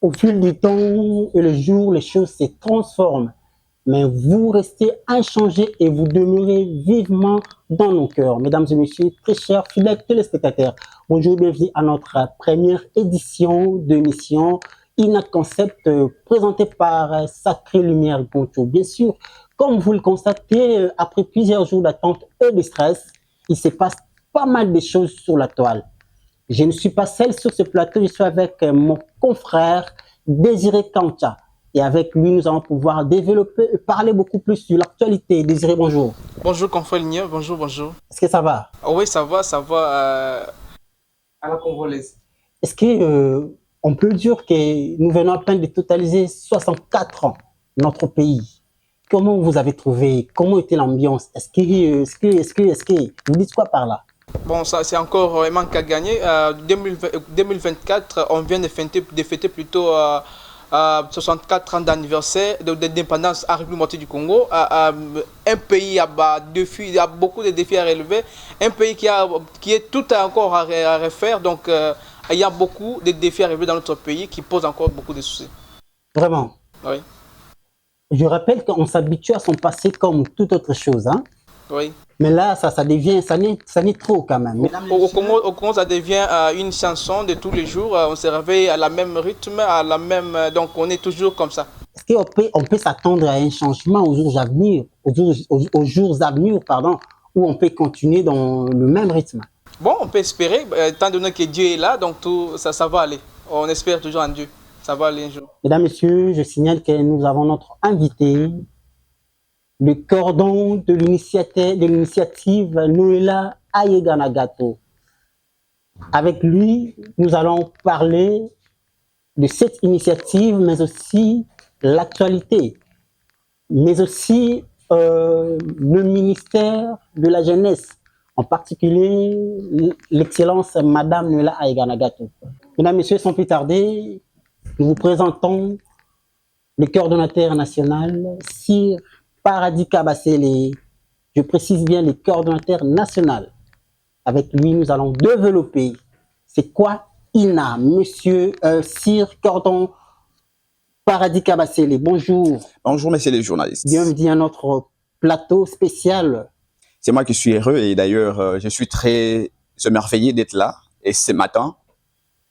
Au fil du temps et le jour, les choses se transforment. Mais vous restez inchangés et vous demeurez vivement dans nos cœurs. Mesdames et messieurs, très chers fidèles téléspectateurs, bonjour, bienvenue à notre première édition de l'émission INA Concept présentée par Sacré Lumière Goncho. Bien sûr, comme vous le constatez, après plusieurs jours d'attente et de stress, il se passe pas mal de choses sur la toile. Je ne suis pas seul sur ce plateau, je suis avec mon confrère Désiré Kancha. Et avec lui, nous allons pouvoir développer et parler beaucoup plus sur l'actualité. Désiré, bonjour. Bonjour, confrère Ligné, bonjour, bonjour. Est-ce que ça va? Oui, ça va à la congolaise. Est-ce que on peut dire que nous venons à peine de totaliser 64 ans notre pays? Comment vous avez trouvé? Comment était l'ambiance? Est-ce que vous dites quoi par là? Bon, ça c'est encore un manque à gagner. 2024, on vient de fêter plutôt 64 ans d'anniversaire d'indépendance à la République du Congo. Un pays a beaucoup de défis à relever. Un pays qui est tout encore à refaire. Donc, il y a beaucoup de défis à relever dans notre pays qui posent encore beaucoup de soucis. Vraiment? Oui. Je rappelle qu'on s'habitue à son passé comme toute autre chose, hein? Oui. Mais là, ça n'est trop quand même. Au Congo, ça devient une chanson de tous les jours. On se réveille à la même rythme, donc on est toujours comme ça. Est-ce qu'on peut s'attendre à un changement aux jours à venir, pardon, où on peut continuer dans le même rythme? Bon, on peut espérer, étant donné que Dieu est là, donc tout ça va aller. On espère toujours en Dieu. Ça va aller un jour. Mesdames, Messieurs, je signale que nous avons notre invité, le cordon de l'initiative Noëlla Ayeganagato. Avec lui, nous allons parler de cette initiative, mais aussi l'actualité, mais aussi le ministère de la Jeunesse, en particulier l'excellence Madame Noëlla Ayeganagato. Mesdames, Messieurs, sans plus tarder, nous vous présentons le coordonnateur national, Sir Paradis Kabasele. Je précise bien le coordonnateur national. Avec lui, nous allons développer c'est quoi INA, monsieur Sir Cordon Paradis Kabasele. Bonjour. Bonjour, messieurs les journalistes. Bienvenue à notre plateau spécial. C'est moi qui suis heureux et d'ailleurs, je suis très émerveillé d'être là. Et ce matin,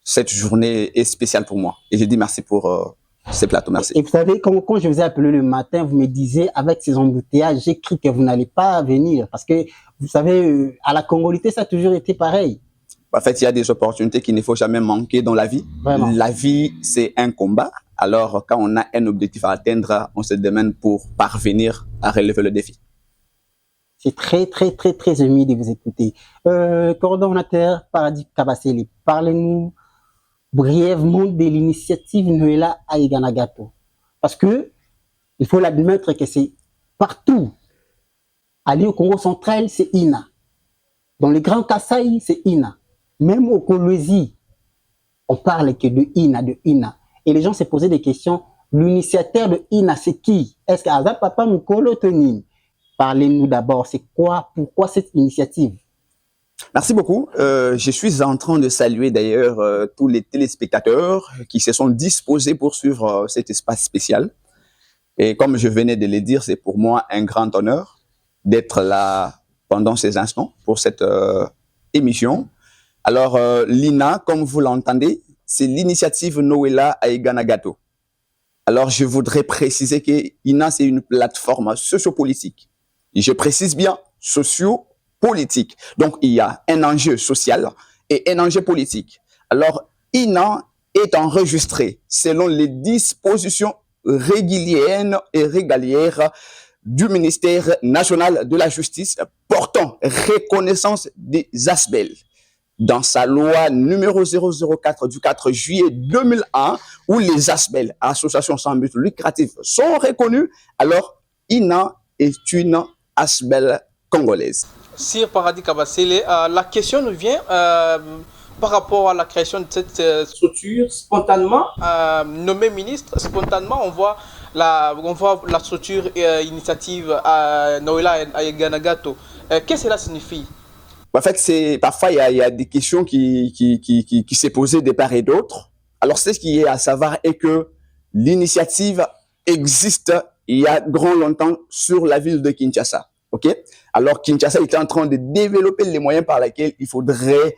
cette journée est spéciale pour moi. Et je dis merci pour ce plateau, merci. Et vous savez, quand je vous ai appelé le matin, vous me disiez, avec ces embouteillages, j'ai cru que vous n'allez pas venir. Parce que, vous savez, à la Congolité, ça a toujours été pareil. En fait, il y a des opportunités qu'il ne faut jamais manquer dans la vie. Vraiment. La vie, c'est un combat. Alors, quand on a un objectif à atteindre, on se demande pour parvenir à relever le défi. C'est très, très, très, très ému de vous écouter. Coordonnateur Paradis Kabasele, parlez-nous brièvement de l'initiative Noëlla Ayeganagato. Parce que, il faut l'admettre que c'est partout. Aller au Congo central, c'est INA. Dans les Grands Kasaï, c'est INA. Même au Kolwezi, on parle que de INA. Et les gens se posaient des questions. L'initiateur de INA, c'est qui? Est-ce qu'Aza Papa Mukolo Tonin? Parlez-nous d'abord, c'est quoi, pourquoi cette initiative? Merci beaucoup. Je suis en train de saluer d'ailleurs tous les téléspectateurs qui se sont disposés pour suivre cet espace spécial. Et comme je venais de le dire, c'est pour moi un grand honneur d'être là pendant ces instants pour cette émission. Alors, l'INA, comme vous l'entendez, c'est l'initiative Noëlla Ayeganagato. Alors, je voudrais préciser que l'INA, c'est une plateforme sociopolitique. Et je précise bien sociopolitique. Donc, il y a un enjeu social et un enjeu politique. Alors, INA est enregistré selon les dispositions régulières et régalières du ministère national de la justice portant reconnaissance des ASBEL. Dans sa loi numéro 004 du 4 juillet 2001, où les ASBEL, associations sans but lucratif, sont reconnues, alors INA est une ASBEL congolaise. Sir Paradis Kabasele, la question nous vient par rapport à la création de cette structure. Spontanément, nommé ministre, spontanément, on voit la structure initiative Noëlla Ayeganagato. Qu'est-ce que cela signifie? En fait, parfois, il y a des questions qui s'est posées de part et d'autre. Alors, ce qui est à savoir est que l'initiative existe il y a grand longtemps sur la ville de Kinshasa. OK? Alors, Kinshasa était en train de développer les moyens par lesquels il faudrait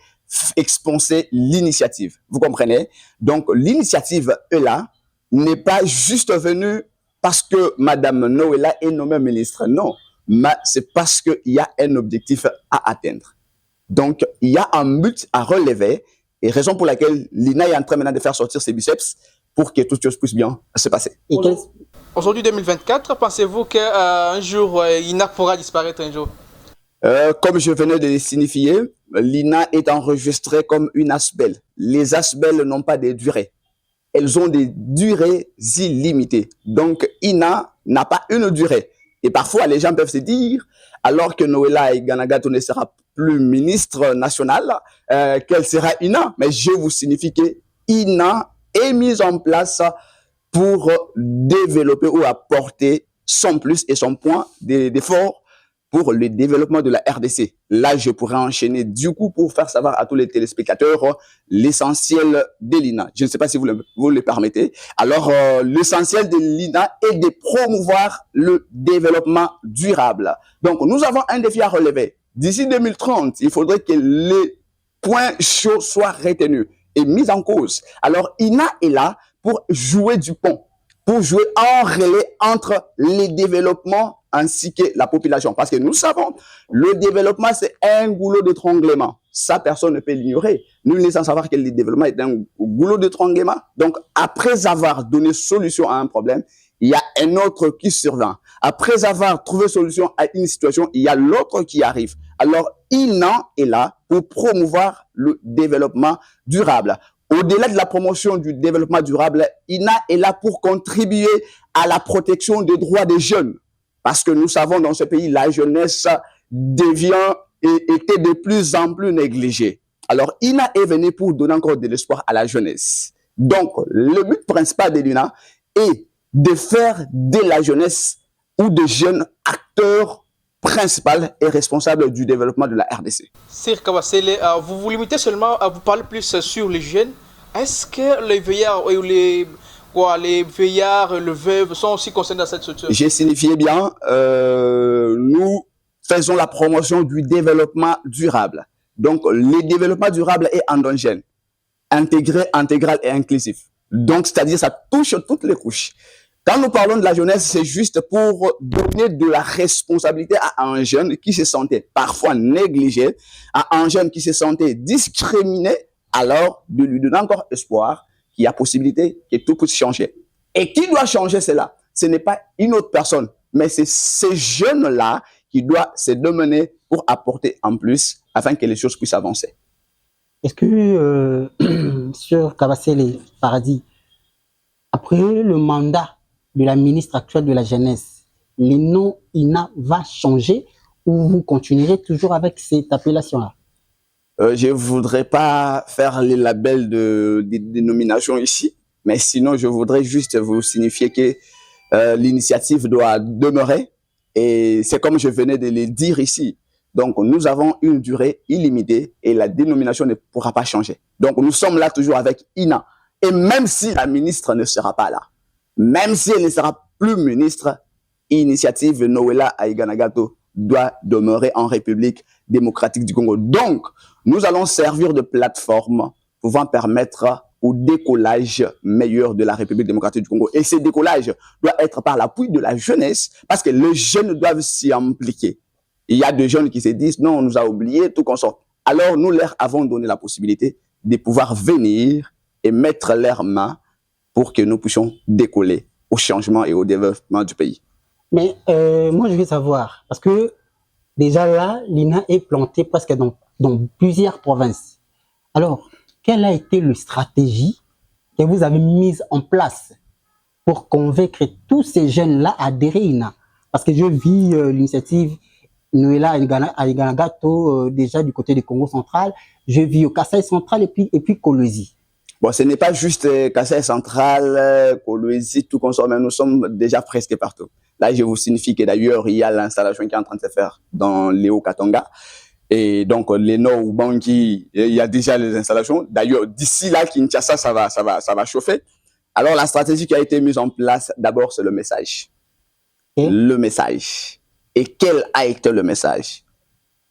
expanser l'initiative. Vous comprenez? Donc, l'initiative est là, n'est pas juste venue parce que Madame Noëlla est nommée ministre. Non, mais c'est parce qu'il y a un objectif à atteindre. Donc, il y a un but à relever et raison pour laquelle l'INA est en train maintenant de faire sortir ses biceps pour que toute chose puisse bien se passer. Aujourd'hui, 2024, pensez-vous qu'un jour, l'INA pourra disparaître un jour? Comme je venais de le signifier, l'INA est enregistrée comme une asbel. Les asbels n'ont pas de durée. Elles ont des durées illimitées. Donc, INA n'a pas une durée. Et parfois, les gens peuvent se dire, alors que Noëlla Aiganagato ne sera plus ministre national, quelle sera INA? Mais je vous signifie que INA est mise en place pour développer ou apporter son plus et son point d'effort pour le développement de la RDC. Là, je pourrais enchaîner du coup pour faire savoir à tous les téléspectateurs l'essentiel de l'INA. Je ne sais pas si vous le permettez. Alors, l'essentiel de l'INA est de promouvoir le développement durable. Donc, nous avons un défi à relever. D'ici 2030, il faudrait que les points chauds soient retenus et mis en cause. Alors, INA est là pour jouer du pont, pour jouer en relais entre les développements ainsi que la population. Parce que nous savons, le développement, c'est un goulot d'étranglement. Ça, personne ne peut l'ignorer. Nous laissons savoir que le développement est un goulot d'étranglement. Donc, après avoir donné solution à un problème, il y a un autre qui survient. Après avoir trouvé solution à une situation, il y a l'autre qui arrive. Alors, INA est là pour promouvoir le développement durable. Au-delà de la promotion du développement durable, INA est là pour contribuer à la protection des droits des jeunes. Parce que nous savons dans ce pays, la jeunesse devient et était de plus en plus négligée. Alors, INA est venu pour donner encore de l'espoir à la jeunesse. Donc, le but principal de l'INA est de faire de la jeunesse ou de jeunes acteurs principaux et responsables du développement de la RDC. Sir Kabasele, vous vous limitez seulement à vous parler plus sur les jeunes. Est-ce que les veillards ou les veillards, le veuve sont aussi concernés dans cette structure? J'ai signifié bien, nous faisons la promotion du développement durable. Donc, le développement durable est endogène, intégré, intégral et inclusif. Donc, c'est-à-dire ça touche toutes les couches. Quand nous parlons de la jeunesse, c'est juste pour donner de la responsabilité à un jeune qui se sentait parfois négligé, à un jeune qui se sentait discriminé, alors de lui donner encore espoir qu'il y a possibilité que tout puisse changer. Et qui doit changer cela? Ce n'est pas une autre personne, mais c'est ces jeunes-là qui doivent se démener pour apporter en plus afin que les choses puissent avancer. Est-ce que, sur Kabasele Paradis, après le mandat de la ministre actuelle de la Jeunesse, le nom INA va changer ou vous continuerez toujours avec cette appellation-là? Je ne voudrais pas faire les labels de dénomination ici, mais sinon, je voudrais juste vous signifier que l'initiative doit demeurer et c'est comme je venais de le dire ici. Donc, nous avons une durée illimitée et la dénomination ne pourra pas changer. Donc, nous sommes là toujours avec INA. Et même si la ministre ne sera pas là, même si elle ne sera plus ministre, Initiative Noëlla Aiganagato doit demeurer en République démocratique du Congo. Donc, nous allons servir de plateforme pouvant permettre au décollage meilleur de la République démocratique du Congo. Et ce décollage doit être par l'appui de la jeunesse parce que les jeunes doivent s'y impliquer. Il y a des jeunes qui se disent, non, on nous a oubliés, tout consort. Alors, nous leur avons donné la possibilité de pouvoir venir et mettre leurs mains pour que nous puissions décoller au changement et au développement du pays. Mais moi, je veux savoir, parce que déjà là, l'INA est plantée presque dans plusieurs provinces. Alors, quelle a été la stratégie que vous avez mise en place pour convaincre tous ces jeunes-là à adhérer à l'INA? Parce que je vis l'initiative Noëlla Aiganagato déjà du côté du Congo central, je vis au Kasaï central et puis Kolwezi. Bon, ce n'est pas juste Kasaï central, Kolwezi, tout consort, mais nous sommes déjà presque partout. Là, je vous signifie que d'ailleurs, il y a l'installation qui est en train de se faire dans Léo Katanga. Et donc, Leno ou Bangui, il y a déjà les installations. D'ailleurs, d'ici là, Kinshasa, ça va chauffer. Alors, la stratégie qui a été mise en place, d'abord, c'est le message. Et Le message. Et quel a été le message?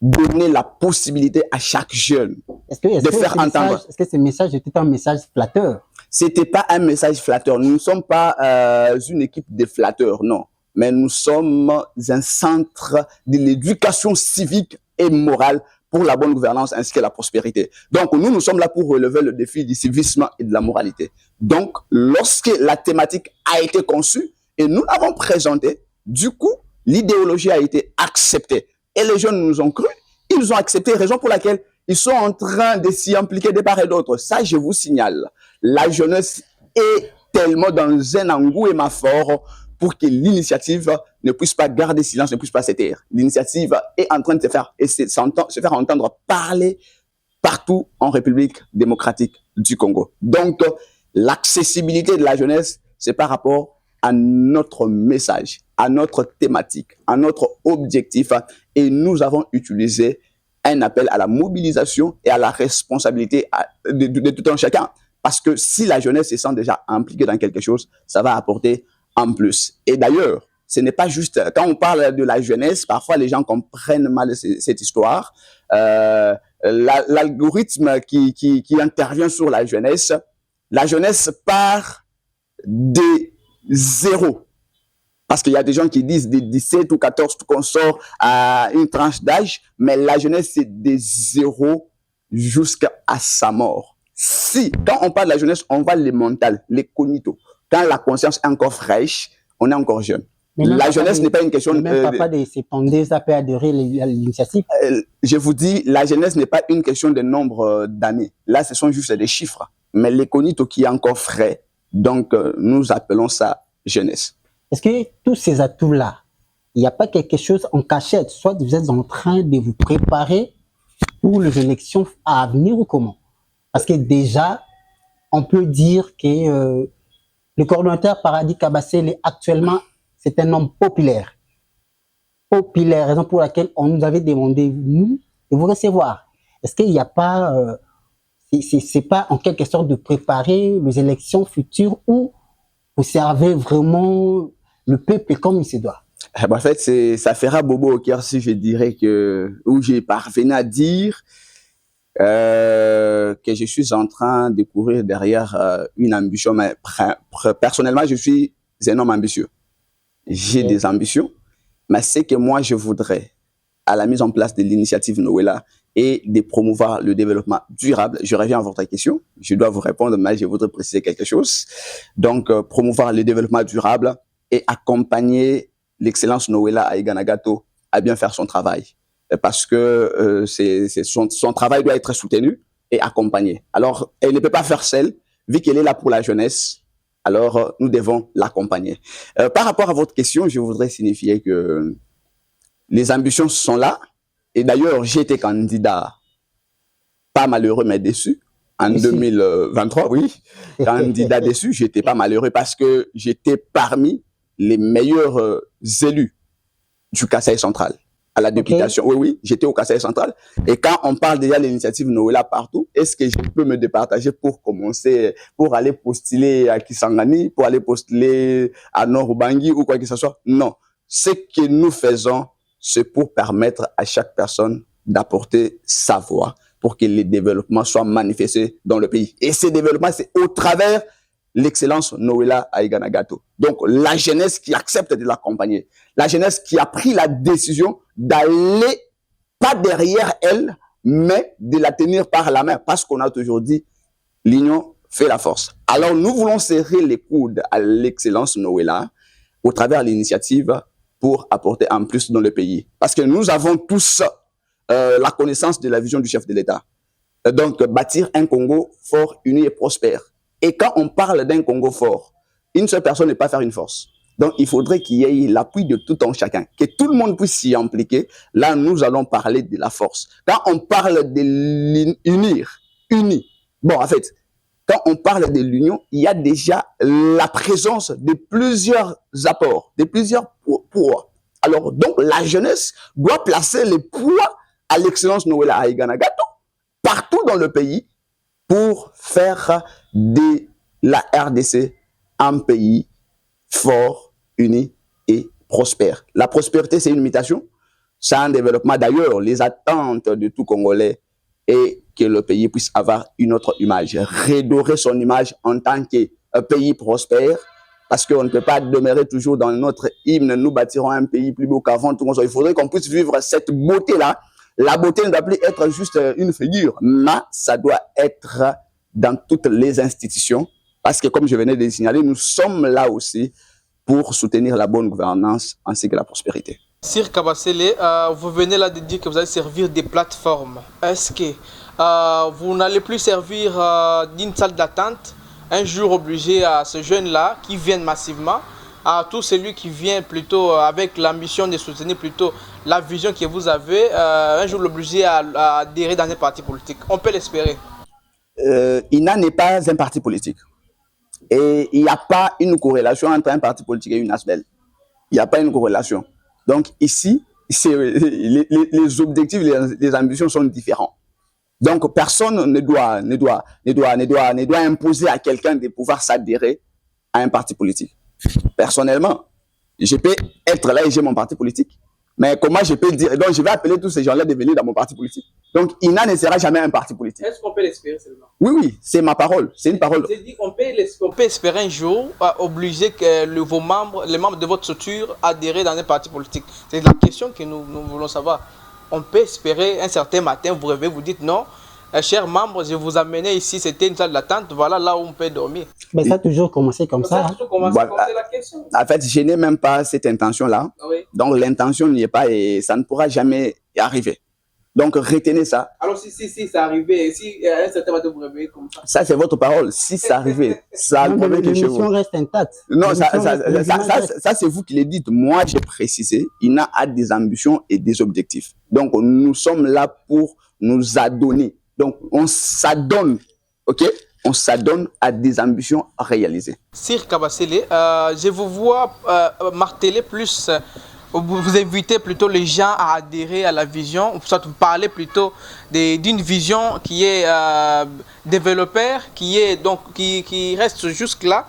Donner la possibilité à chaque jeune de faire entendre. Est-ce que ce message était un message flatteur? C'était pas un message flatteur. Nous ne sommes pas une équipe de flatteurs, non. Mais nous sommes un centre de l'éducation civique et morale pour la bonne gouvernance ainsi que la prospérité. Donc, nous sommes là pour relever le défi du civisme et de la moralité. Donc, lorsque la thématique a été conçue et nous l'avons présentée, du coup, l'idéologie a été acceptée. Et les jeunes nous ont cru, ils ont accepté, raison pour laquelle ils sont en train de s'y impliquer de part et d'autre. Ça, je vous signale, la jeunesse est tellement dans un engouement fort pour que l'initiative ne puisse pas garder silence, ne puisse pas se taire. L'initiative est en train de se faire entendre parler partout en République démocratique du Congo. Donc, l'accessibilité de la jeunesse, c'est par rapport à notre message, à notre thématique, à notre objectif. Et nous avons utilisé un appel à la mobilisation et à la responsabilité de tout un chacun. Parce que si la jeunesse se sent déjà impliquée dans quelque chose, ça va apporter en plus. Et d'ailleurs, ce n'est pas juste, quand on parle de la jeunesse, parfois les gens comprennent mal cette histoire. L'algorithme qui intervient sur la jeunesse part de zéro. Parce qu'il y a des gens qui disent de 17 ou 14 qu'on sort à une tranche d'âge, mais la jeunesse, c'est de zéro jusqu'à sa mort. Si, quand on parle de la jeunesse, on voit les mental, les cognitos. Quand la conscience est encore fraîche, on est encore jeune. La jeunesse n'est pas une question... Même papa de 72 a pu adhérer à l'initiative. Je vous dis, la jeunesse n'est pas une question de nombre d'années. Là, ce sont juste des chiffres. Mais les cognitos qui est encore frais, donc nous appelons ça jeunesse. Est-ce que tous ces atouts-là, il n'y a pas quelque chose en cachette? Soit vous êtes en train de vous préparer pour les élections à venir ou comment? Parce que déjà, on peut dire que le coordonnateur Paradis Kabassele, actuellement, c'est un homme populaire. Populaire, raison pour laquelle on nous avait demandé, nous, de vous recevoir. Est-ce qu'il n'y a pas... c'est pas en quelque sorte de préparer les élections futures où vous servez vraiment le peuple comme il se doit? En fait, ça fera bobo au cœur si je dirais que, ou j'ai parvenu à dire que je suis en train de courir derrière une ambition. Mais personnellement, je suis un homme ambitieux. J'ai des ambitions, mais ce que moi je voudrais à la mise en place de l'initiative Noëlla et de promouvoir le développement durable. Je reviens à votre question. Je dois vous répondre, mais je voudrais préciser quelque chose. Donc, promouvoir le développement durable et accompagner l'excellence Noëlla à Iganagato à bien faire son travail. Parce que son travail doit être soutenu et accompagné. Alors, elle ne peut pas faire seule, vu qu'elle est là pour la jeunesse. Alors, nous devons l'accompagner. Par rapport à votre question, je voudrais signifier que les ambitions sont là. Et d'ailleurs, j'ai été candidat, pas malheureux, mais déçu, en 2023, oui. Candidat déçu, j'étais pas malheureux parce que j'étais parmi les meilleurs élus du Kasaï central à la députation. Okay. Oui, j'étais au Kasaï central. Et quand on parle déjà de l'initiative Noëlla partout, est-ce que je peux me départager pour commencer, pour aller postuler à Kisangani, pour aller postuler à Nord-Ubangi ou quoi que ce soit? Non. Ce que nous faisons, c'est pour permettre à chaque personne d'apporter sa voix pour que les développements soient manifestés dans le pays. Et ces développements, c'est au travers l'excellence Noëlla à Iganagato. Donc, la jeunesse qui accepte de l'accompagner, la jeunesse qui a pris la décision d'aller pas derrière elle, mais de la tenir par la main, parce qu'on a toujours dit, l'union fait la force. Alors, nous voulons serrer les coudes à l'excellence Noëlla au travers de l'initiative pour apporter un plus dans le pays. Parce que nous avons tous la connaissance de la vision du chef de l'État. Donc, bâtir un Congo fort, uni et prospère. Et quand on parle d'un Congo fort, une seule personne ne peut pas faire une force. Donc, il faudrait qu'il y ait l'appui de tout un chacun, que tout le monde puisse s'y impliquer. Là, nous allons parler de la force. Quand on parle de unis, bon, en fait, quand on parle de l'union, il y a déjà la présence de plusieurs apports, de plusieurs poids. Alors, donc, la jeunesse doit placer les poids à l'excellence Noëlla Aiganagato partout dans le pays pour faire de la RDC un pays fort, uni et prospère. La prospérité, c'est une mutation, c'est un développement. D'ailleurs, les attentes de tout Congolais est que le pays puisse avoir une autre image, redorer son image en tant qu'un pays prospère, parce qu'on ne peut pas demeurer toujours dans notre hymne, nous bâtirons un pays plus beau qu'avant. Il faudrait qu'on puisse vivre cette beauté-là. La beauté ne doit plus être juste une figure, mais ça doit être dans toutes les institutions, parce que comme je venais de le signaler, nous sommes là aussi pour soutenir la bonne gouvernance ainsi que la prospérité. Sir Kabasele, vous venez là de dire que vous allez servir des plateformes. Est-ce que vous n'allez plus servir d'une salle d'attente, un jour obligé à ces jeunes-là qui viennent massivement, à tout celui qui vient plutôt avec l'ambition de soutenir plutôt la vision que vous avez, un jour l'obliger à adhérer dans un parti politique? On peut l'espérer. INA n'est pas un parti politique. Et il n'y a pas une corrélation entre un parti politique et une ASBEL. Il n'y a pas une corrélation. Donc ici, les objectifs, les ambitions sont différents. Donc personne ne doit imposer à quelqu'un de pouvoir s'adhérer à un parti politique. Personnellement, je peux être là et j'ai mon parti politique. Mais comment je peux dire? Donc je vais appeler tous ces gens-là de venir dans mon parti politique. Donc INA ne sera jamais un parti politique. Est-ce qu'on peut l'espérer seulement? Oui, c'est ma parole. C'est une parole. C'est dit qu'on peut espérer un jour obliger que les membres de votre structure adhérer dans un parti politique. C'est la question que nous voulons savoir. On peut espérer un certain matin, vous rêvez, vous dites non, chers membres, je vous amenais ici, c'était une salle d'attente, voilà là où on peut dormir. Mais ça a toujours commencé comme ça. Ça a toujours commencé comme c'est la question. En fait, je n'ai même pas cette intention-là. Oui. Donc l'intention n'y est pas et ça ne pourra jamais arriver. Donc retenez ça. Alors si ça arrivait, si à un certain matin vous réveillez comme ça. Ça c'est votre parole. Si ça arrivait, ça ne pourrait que chez vous. L'émission reste intacte. Non, ça c'est vous qui le dites. Moi j'ai précisé, INA a des ambitions et des objectifs. Donc nous sommes là pour nous adonner. Donc on s'adonne, ok? On s'adonne à des ambitions à réaliser. Sir Kabasele, je vous vois marteler plus. Vous invitez plutôt les gens à adhérer à la vision, soit vous parlez plutôt d'une vision qui est développeur, qui reste jusque-là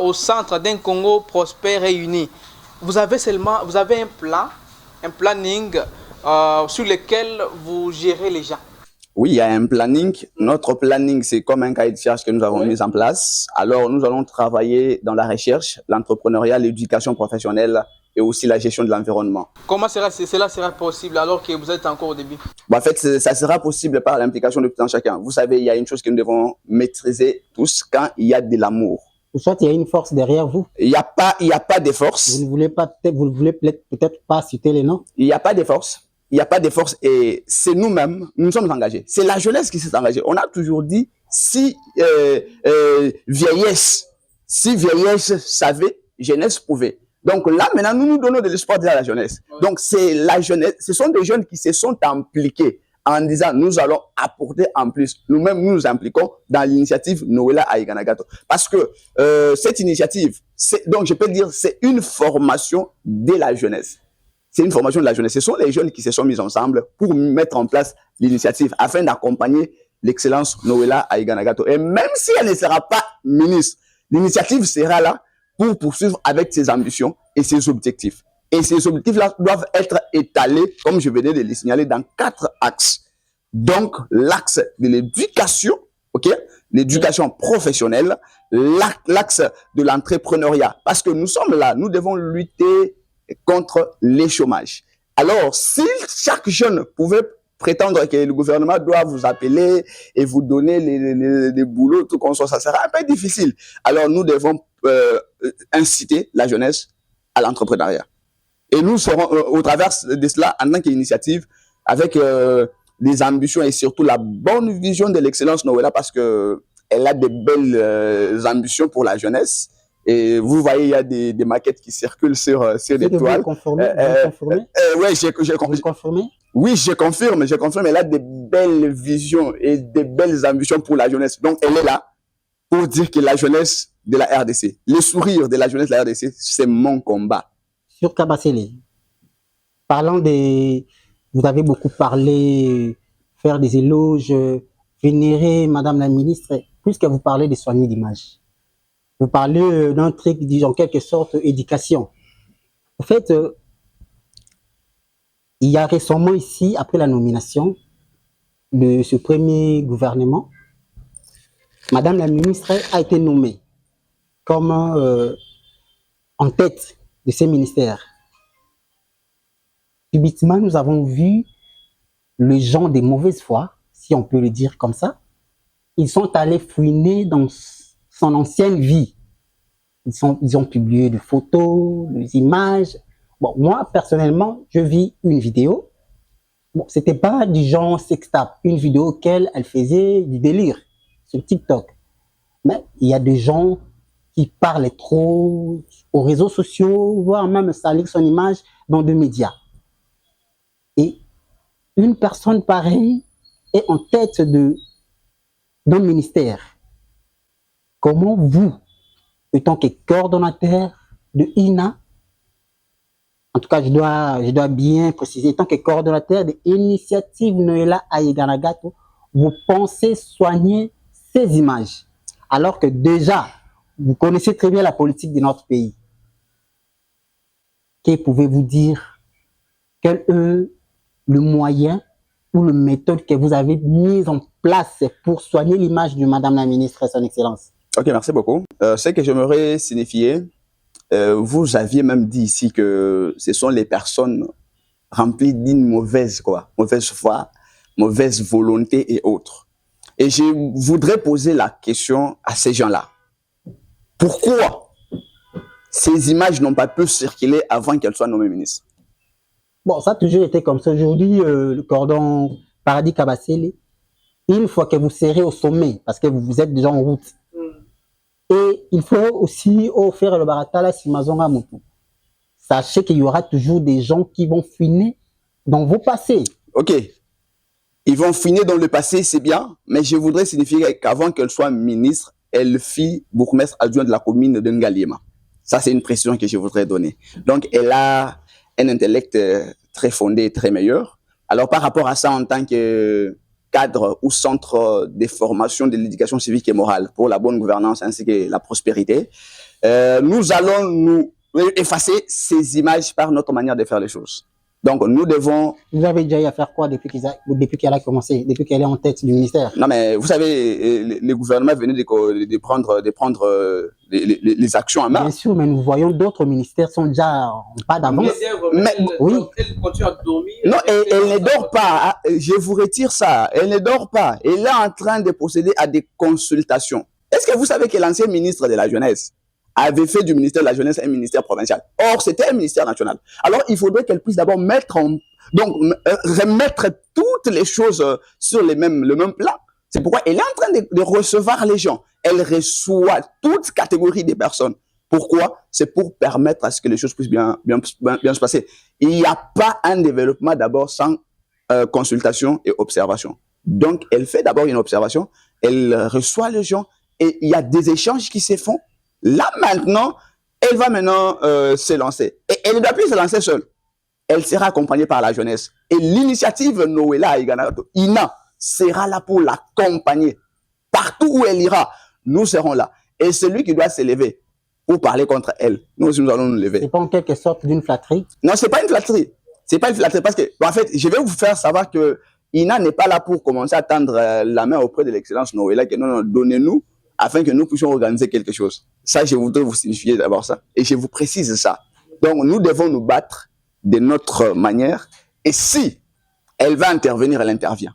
au centre d'un Congo prospère et uni. Vous avez un planning sur lequel vous gérez les gens. Oui, il y a un planning. Notre planning, c'est comme un cahier de charge que nous avons mis en place. Alors, nous allons travailler dans la recherche, l'entrepreneuriat, l'éducation professionnelle et aussi la gestion de l'environnement. Comment cela sera possible alors que vous êtes encore au début? En fait, ça sera possible par l'implication de tout un chacun. Vous savez, il y a une chose que nous devons maîtriser tous quand il y a de l'amour. Soit il y a une force derrière vous. Il n'y a pas de force. Vous ne voulez peut-être pas citer les noms. Il n'y a pas de force. Il n'y a pas de force et c'est nous-mêmes, nous sommes engagés. C'est la jeunesse qui s'est engagée. On a toujours dit, si vieillesse savait, jeunesse pouvait. Donc là, maintenant, nous nous donnons de l'espoir à la jeunesse. Donc c'est la jeunesse, ce sont des jeunes qui se sont impliqués en disant, nous allons apporter en plus. Nous-mêmes, nous nous impliquons dans l'initiative Noëlla Aiganagato. Parce que cette initiative, donc je peux dire, c'est une formation de la jeunesse. C'est une formation de la jeunesse. Ce sont les jeunes qui se sont mis ensemble pour mettre en place l'initiative afin d'accompagner l'excellence Noëlla Aiganagato. Et même si elle ne sera pas ministre, l'initiative sera là pour poursuivre avec ses ambitions et ses objectifs. Et ces objectifs-là doivent être étalés, comme je venais de les signaler, dans 4 axes. Donc, l'axe de l'éducation, ok, l'éducation professionnelle, l'axe de l'entrepreneuriat. Parce que nous sommes là, nous devons lutter contre les chômages. Alors, si chaque jeune pouvait prétendre que le gouvernement doit vous appeler et vous donner les boulots, tout comme ça sera un peu difficile. Alors, nous devons inciter la jeunesse à l'entrepreneuriat. Et nous serons, au travers de cela, en tant qu'initiative, avec des ambitions et surtout la bonne vision de l'excellence Noëlla, parce qu'elle a de belles ambitions pour la jeunesse. Et vous voyez, il y a des maquettes qui circulent sur des toiles. Oui, je confirme. Elle a de belles visions et de belles ambitions pour la jeunesse. Donc, elle est là pour dire que la jeunesse de la RDC, le sourire de la jeunesse de la RDC, c'est mon combat. Sur Kabasele, parlant des vous avez beaucoup parlé, faire des éloges, vénérer Madame la ministre, puisque vous parlez de soigner l'image. Vous parlez d'un truc, disons, en quelque sorte, éducation. En fait, il y a récemment ici, après la nomination de ce premier gouvernement, Madame la ministre a été nommée comme en tête de ces ministères. Subitement, nous avons vu les gens de mauvaise foi, si on peut le dire comme ça. Ils sont allés fouiner dans son ancienne vie. Ils ont publié des photos, des images. Bon, moi, personnellement, je vis une vidéo. Bon, c'était pas du genre sextape, une vidéo auquel elle faisait du délire sur TikTok. Mais il y a des gens qui parlent trop aux réseaux sociaux, voire même salir son image dans des médias. Et une personne pareille est en tête d'un ministère. Comment vous, en tant que coordonnateur de INA, en tout cas, je dois bien préciser, en tant que coordonnateur de l'initiative Noëlla Ayeganagato, vous pensez soigner ces images, alors que déjà, vous connaissez très bien la politique de notre pays. Que pouvez-vous dire? Quel est le moyen ou la méthode que vous avez mise en place pour soigner l'image de Madame la ministre, Son Excellence? Ok, merci beaucoup. Ce que j'aimerais signifier, vous aviez même dit ici que ce sont les personnes remplies d'une mauvaise foi, mauvaise volonté et autres. Et je voudrais poser la question à ces gens-là. Pourquoi ces images n'ont pas pu circuler avant qu'elles soient nommées ministres? Bon, ça a toujours été comme ça. Aujourd'hui, le cordon Paradis Kabasele, une fois que vous serez au sommet, parce que vous êtes déjà en route, et il faut aussi faire le baratala Simazonga Motu. Sachez qu'il y aura toujours des gens qui vont fouiner dans vos passés. Ok. Ils vont fouiner dans le passé, c'est bien, mais je voudrais signifier qu'avant qu'elle soit ministre, elle fut bourgmestre adjoint de la commune de Ngaliema. Ça, c'est une précision que je voudrais donner. Donc, elle a un intellect très fondé, très meilleur. Alors, par rapport à ça, en tant que cadre ou centre de formation de l'éducation civique et morale pour la bonne gouvernance ainsi que la prospérité, nous allons nous effacer ces images par notre manière de faire les choses. Donc, nous devons... Vous avez déjà eu à faire quoi depuis qu'elle a commencé, depuis qu'elle est en tête du ministère? Non, mais vous savez, le gouvernement venait de prendre les actions en main. Bien sûr, mais nous voyons d'autres ministères sont déjà en pas d'avance. Mais oui. Elle continue à dormir. Non, elle ne dort pas. Je vous retire ça. Elle ne dort pas. Elle est en train de procéder à des consultations. Est-ce que vous savez que l'ancien ministre de la Jeunesse avait fait du ministère de la Jeunesse un ministère provincial? Or, c'était un ministère national. Alors, il faudrait qu'elle puisse d'abord remettre toutes les choses sur le même plan. C'est pourquoi elle est en train de recevoir les gens. Elle reçoit toute catégorie de personnes. Pourquoi? C'est pour permettre à ce que les choses puissent bien se passer. Il n'y a pas un développement d'abord sans consultation et observation. Donc, elle fait d'abord une observation, elle reçoit les gens et il y a des échanges qui se font. Là, maintenant, elle va maintenant se lancer. Et elle ne doit plus se lancer seule. Elle sera accompagnée par la jeunesse. Et l'initiative Noëlla Ayeganagato, INA, sera là pour l'accompagner. Partout où elle ira, nous serons là. Et celui qui doit s'élever pour parler contre elle, nous aussi, nous allons nous lever. C'est pas en quelque sorte d'une flatterie? Non, c'est pas une flatterie. C'est pas une flatterie parce que, en fait, je vais vous faire savoir que INA n'est pas là pour commencer à tendre la main auprès de l'excellence Noëlla, que non, donnez-nous afin que nous puissions organiser quelque chose. Ça, je voudrais vous signifier d'abord ça. Et je vous précise ça. Donc, nous devons nous battre de notre manière. Et si elle va intervenir, elle intervient.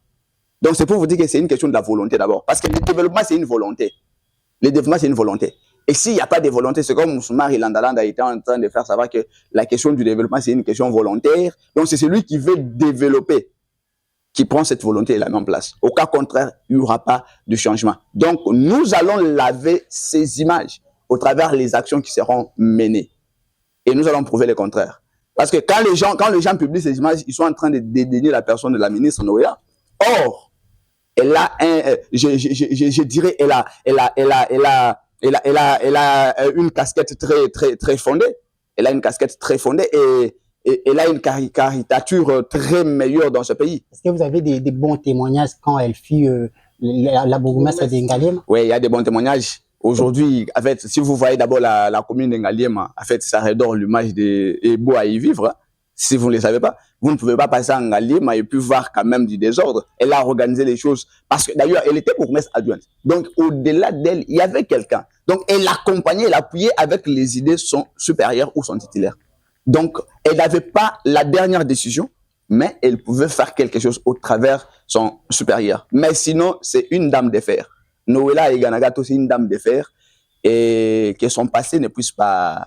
Donc, c'est pour vous dire que c'est une question de la volonté d'abord. Parce que le développement, c'est une volonté. Le développement, c'est une volonté. Et s'il n'y a pas de volonté, c'est comme Moussoumari Landalanda était en train de faire savoir que la question du développement, c'est une question volontaire. Donc, c'est celui qui veut développer qui prend cette volonté et la met en place. Au cas contraire, il n'y aura pas de changement. Donc, nous allons laver ces images au travers des actions qui seront menées. Et nous allons prouver le contraire. Parce que quand les gens publient ces images, ils sont en train de dédaigner la personne de la ministre Noëlla. Or, elle a je dirais, elle a une casquette très fondée. Elle a une casquette très fondée et elle a une caricature très meilleure dans ce pays. Est-ce que vous avez des bons témoignages quand elle fut la bourgmestre d'Ngaliem? Oui, il y a des bons témoignages. Aujourd'hui, en fait, si vous voyez d'abord la commune d'Ngaliem, en fait, ça redore l'image est beau à y vivre. Hein. Si vous ne le savez pas, vous ne pouvez pas passer en Ngaliem et puis voir quand même du désordre. Elle a organisé les choses parce que d'ailleurs, elle était bourgmestre adjointe. Donc, au-delà d'elle, il y avait quelqu'un. Donc, elle l'accompagnait, elle appuyait avec les idées son supérieur ou son titulaire. Donc, elle n'avait pas la dernière décision, mais elle pouvait faire quelque chose au travers son supérieur. Mais sinon, c'est une dame de fer. Noëlla Ayeganagato, c'est une dame de fer et que son passé ne puisse pas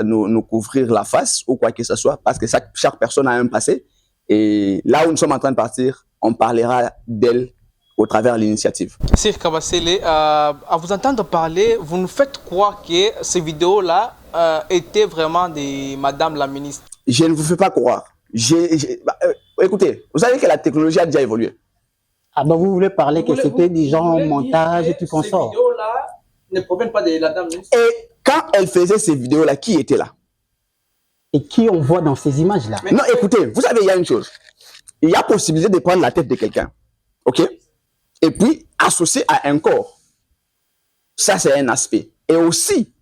nous couvrir la face ou quoi que ce soit, parce que chaque personne a un passé. Et là où nous sommes en train de partir, on parlera d'elle au travers de l'initiative. Sir Kabasele, à vous entendre parler, vous nous faites croire que ces vidéos-là étaient vraiment de Madame la ministre. Je ne vous fais pas croire. Écoutez, vous savez que la technologie a déjà évolué. Ah ben vous voulez parler que c'était des gens en montage et tout consort. Ces vidéos-là ne proviennent pas de la dame ministre. Et quand elle faisait ces vidéos-là, qui était là? Et qui on voit dans ces images-là? Non, écoutez, vous savez, il y a une chose. Il y a possibilité de prendre la tête de quelqu'un. OK? Et puis, associé à un corps. Ça, c'est un aspect. Et aussi,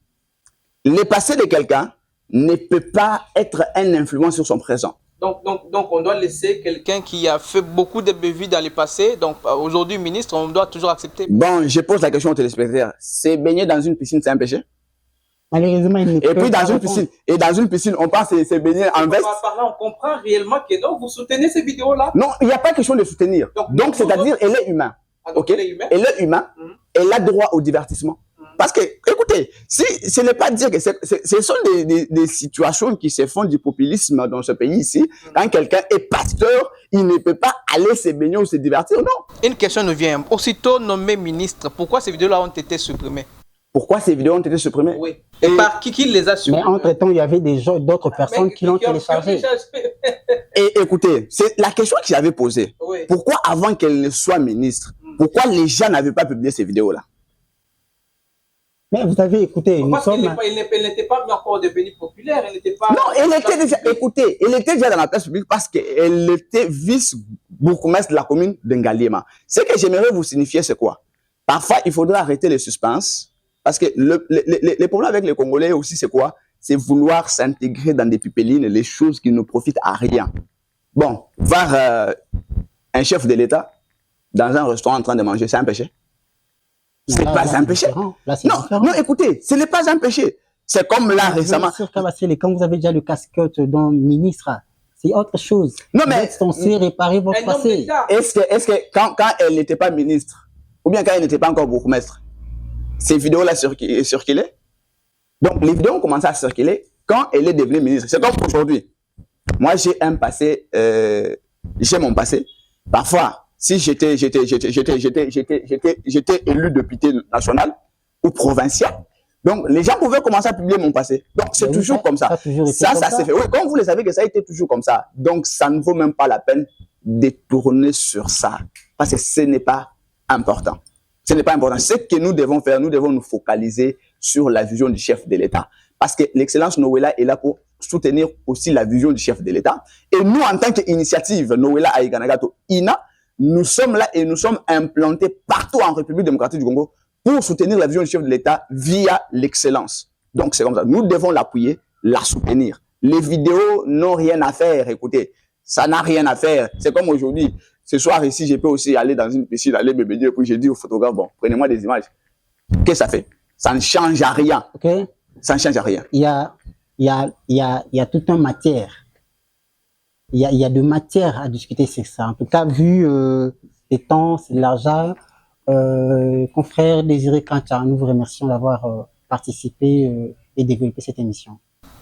le passé de quelqu'un ne peut pas être un influence sur son présent. Donc, on doit laisser quelqu'un qui a fait beaucoup de bévues dans le passé. Donc, aujourd'hui, ministre, on doit toujours accepter. Bon, je pose la question aux téléspectateurs. C'est baigner dans une piscine, c'est un péché? Malheureusement, il et puis, dans une piscine, on pense que c'est baigner en veste. Par là, on comprend réellement que donc, vous soutenez ces vidéos-là? Non, il n'y a pas question de soutenir. Donc c'est-à-dire, elle est humaine. Donc, elle est humaine. Elle a droit au divertissement. Parce que, écoutez, ce n'est pas dire que ce sont des situations qui se font du populisme dans ce pays ici. Quand quelqu'un est pasteur, il ne peut pas aller se baigner ou se divertir, non. Une question nous vient. Aussitôt nommé ministre, pourquoi ces vidéos-là ont été supprimées? Pourquoi ces vidéos ont été supprimées? Oui. Et par qui les a supprimées? Mais entre-temps, il y avait d'autres personnes qui l'ont téléchargé. Et écoutez, c'est la question que j'avais posée. Oui. Pourquoi avant qu'elle ne soit ministre, pourquoi les gens n'avaient pas publié ces vidéos-là? Mais vous avez écouté, nous sommes... Elle n'était pas encore devenue populaire, elle n'était pas... Non, elle était déjà, écoutez, elle était déjà dans la place publique parce qu'elle était vice-bourgmestre de la commune de Ngaliema. Ce que j'aimerais vous signifier, c'est quoi? Parfois, il faudra arrêter les suspens parce que le problème avec les Congolais aussi, c'est quoi? C'est vouloir s'intégrer dans des pipelines, les choses qui ne profitent à rien. Bon, voir un chef de l'État dans un restaurant en train de manger, c'est un péché? C'est pas un péché. Non, écoutez, ce n'est pas un péché. C'est comme là récemment. Quand vous avez déjà le casquette d'un ministre, c'est autre chose. Non, mais. Vous êtes censé réparer votre passé. Est-ce que quand elle n'était pas ministre, ou bien quand elle n'était pas encore bourgmestre, ces vidéos-là circulaient? Donc, les vidéos ont commencé à circuler quand elle est devenue ministre. C'est comme aujourd'hui. Moi, j'ai un passé, j'ai mon passé. Parfois, si j'étais élu député national ou provincial, donc les gens pouvaient commencer à publier mon passé. Donc c'est toujours comme ça. Ça s'est fait. Oui, comme vous le savez que ça a été toujours comme ça. Donc ça ne vaut même pas la peine de tourner sur ça. Parce que ce n'est pas important. Ce n'est pas important. Ce que nous devons faire, nous devons nous focaliser sur la vision du chef de l'État. Parce que l'excellence Noëlla est là pour soutenir aussi la vision du chef de l'État. Et nous, en tant qu'initiative Noëlla Ayeganagato INA, nous sommes là et nous sommes implantés partout en République démocratique du Congo pour soutenir la vision du chef de l'État via l'excellence. Donc c'est comme ça. Nous devons l'appuyer, la soutenir. Les vidéos n'ont rien à faire. Écoutez, ça n'a rien à faire. C'est comme aujourd'hui. Ce soir ici, je peux aussi aller dans une piscine, aller me baigner, puis je dis au photographe, bon, prenez-moi des images. Qu'est-ce que ça fait? Ça ne change à rien. Okay. Ça ne change à rien. Il y a toute une matière. Il y a de matière à discuter sur ça. En tout cas, vu les temps, c'est l'argent, confrère Désiré Kancha, nous vous remercions d'avoir participé et développé cette émission.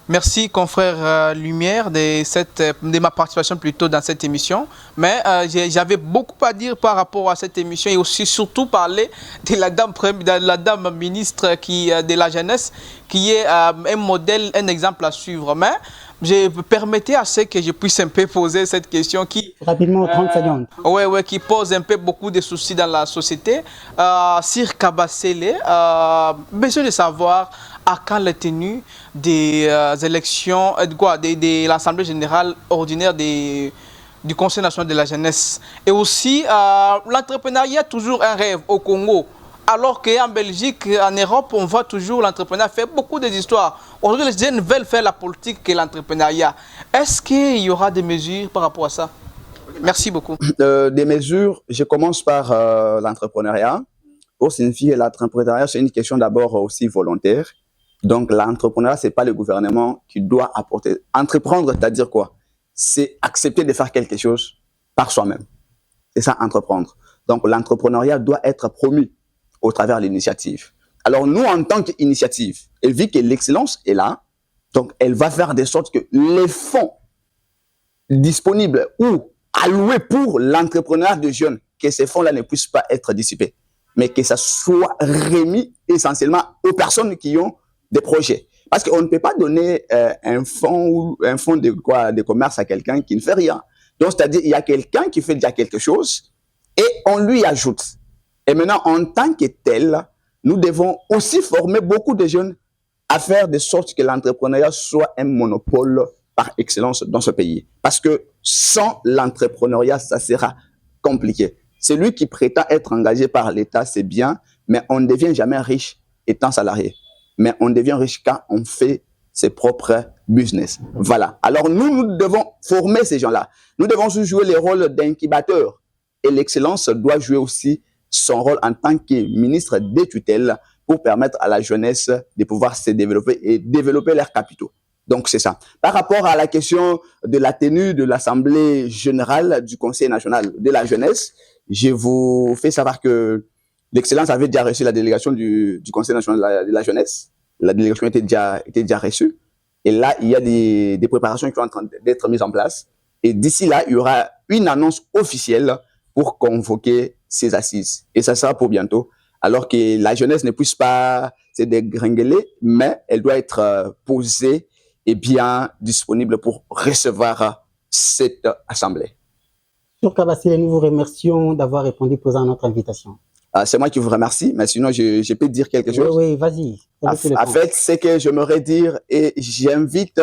Merci, confrère Lumière, de ma participation plutôt dans cette émission. Mais j'avais beaucoup à dire par rapport à cette émission et aussi surtout parler de la dame ministre de la jeunesse qui est un modèle, un exemple à suivre. Mais je permettais à ce que je puisse un peu poser cette question qui... Rapidement, 30 secondes. Oui, qui pose un peu beaucoup de soucis dans la société. Sir Kabasele, besoin de savoir, à quand la tenue des élections, de l'Assemblée générale ordinaire du Conseil national de la jeunesse. Et aussi, l'entrepreneuriat est toujours un rêve au Congo. Alors qu'en Belgique, en Europe, on voit toujours l'entrepreneuriat faire beaucoup d'histoires. Aujourd'hui, les jeunes veulent faire la politique que l'entrepreneuriat. Est-ce qu'il y aura des mesures par rapport à ça? Merci beaucoup. Des mesures, je commence par l'entrepreneuriat. Pour signifier l'entrepreneuriat, c'est une question d'abord aussi volontaire. Donc, l'entrepreneuriat, ce n'est pas le gouvernement qui doit apporter. Entreprendre, c'est-à-dire quoi? C'est accepter de faire quelque chose par soi-même. C'est ça, entreprendre. Donc, l'entrepreneuriat doit être promu au travers de l'initiative. Alors, nous, en tant qu'initiative, et vu que l'excellence est là, donc elle va faire de sorte que les fonds disponibles ou alloués pour l'entrepreneuriat de jeunes, que ces fonds-là ne puissent pas être dissipés, mais que ça soit remis essentiellement aux personnes qui ont des projets. Parce qu'on ne peut pas donner un fonds de commerce à quelqu'un qui ne fait rien. Donc, c'est-à-dire, il y a quelqu'un qui fait déjà quelque chose et on lui ajoute. Et maintenant, en tant que tel, nous devons aussi former beaucoup de jeunes à faire de sorte que l'entrepreneuriat soit un monopole par excellence dans ce pays. Parce que sans l'entrepreneuriat, ça sera compliqué. Celui qui prétend être engagé par l'État, c'est bien, mais on ne devient jamais riche étant salarié. Mais on devient riche quand on fait ses propres business. Voilà. Alors nous devons former ces gens-là. Nous devons jouer le rôle d'incubateur. Et l'excellence doit jouer aussi son rôle en tant que ministre des tutelles pour permettre à la jeunesse de pouvoir se développer et développer leurs capitaux. Donc, c'est ça. Par rapport à la question de la tenue de l'Assemblée générale du Conseil national de la jeunesse, je vous fais savoir que l'Excellence avait déjà reçu la délégation du Conseil national de la jeunesse. La délégation était déjà reçue. Et là, il y a des préparations qui sont en train d'être mises en place. Et d'ici là, il y aura une annonce officielle pour convoquer ces assises. Et ça sera pour bientôt. Alors que la jeunesse ne puisse pas se dégringoler, mais elle doit être posée et bien disponible pour recevoir cette assemblée. Sur Kabasile, nous vous remercions d'avoir répondu présent à notre invitation. C'est moi qui vous remercie, mais sinon je peux dire quelque chose. Oui, vas-y. En fait, c'est que j'aimerais dire et j'invite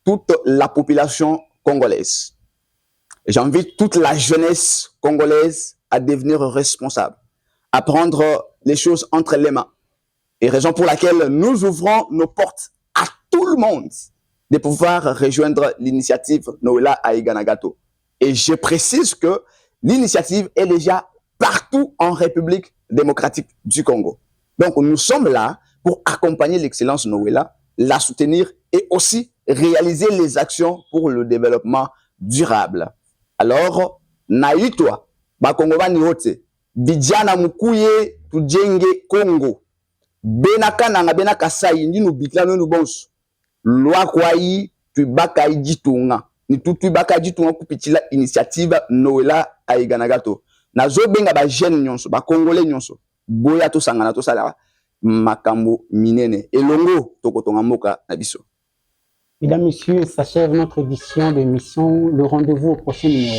toute la population congolaise. J'invite toute la jeunesse congolaise à devenir responsable, à prendre les choses entre les mains. Et raison pour laquelle nous ouvrons nos portes à tout le monde de pouvoir rejoindre l'initiative Noëlla Aiganagato. Et je précise que l'initiative est déjà partout en République démocratique du Congo. Donc, nous sommes là pour accompagner l'excellence Noëlla, la soutenir et aussi réaliser les actions pour le développement durable. Alors, naitwa bakongomani wote vijana mkuye tujenge Congo benaka nanga benaka sai ndinu bitlano nu bonso lwa kwai tubaka ijitunga ni tutubaka ijitunga kupitila initiative Noëlla Aiganagato nazo benga ba jeune nyonso ba congolais nyonso boya to sangana to sala makambo minene elongo tokotonga mboka na biso. Mesdames, Messieurs, s'achève notre édition de l'émission. Le rendez-vous au prochain numéro.